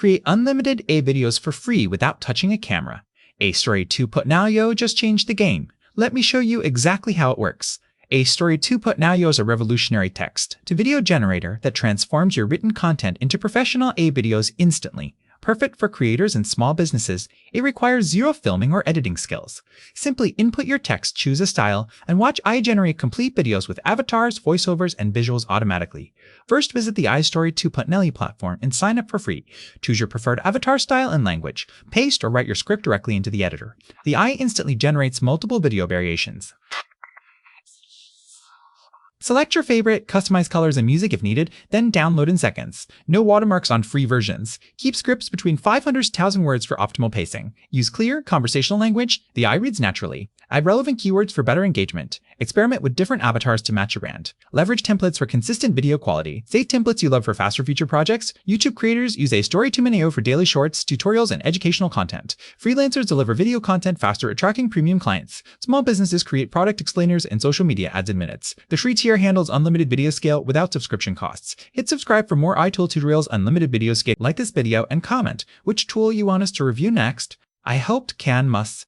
Create unlimited A videos for free without touching a camera. A Story 2.0 just changed the game. Let me show you exactly how it works. A Story 2.0 is a revolutionary text-to-video generator that transforms your written content into professional A videos instantly. Perfect for creators and small businesses, it requires zero filming or editing skills. Simply input your text, choose a style, and watch AI generate complete videos with avatars, voiceovers, and visuals automatically. First, visit the iStory 2.0 platform and sign up for free. Choose your preferred avatar style and language. Paste or write your script directly into the editor. The AI instantly generates multiple video variations. Select your favorite, customize colors and music if needed, then download in seconds. No watermarks on free versions. Keep scripts between 500 to 1,000 words for optimal pacing. Use clear, conversational language. The AI reads naturally. Add relevant keywords for better engagement. Experiment with different avatars to match your brand. Leverage templates for consistent video quality. Save templates you love for faster future projects. YouTube creators use A Story 2.0 for daily shorts, tutorials, and educational content. Freelancers deliver video content faster, attracting premium clients. Small businesses create product explainers and social media ads in minutes. The free tier handles unlimited video scale without subscription costs. Hit subscribe for more iTool tutorials, unlimited video scale. Like this video and comment which tool you want us to review next. I hoped can must.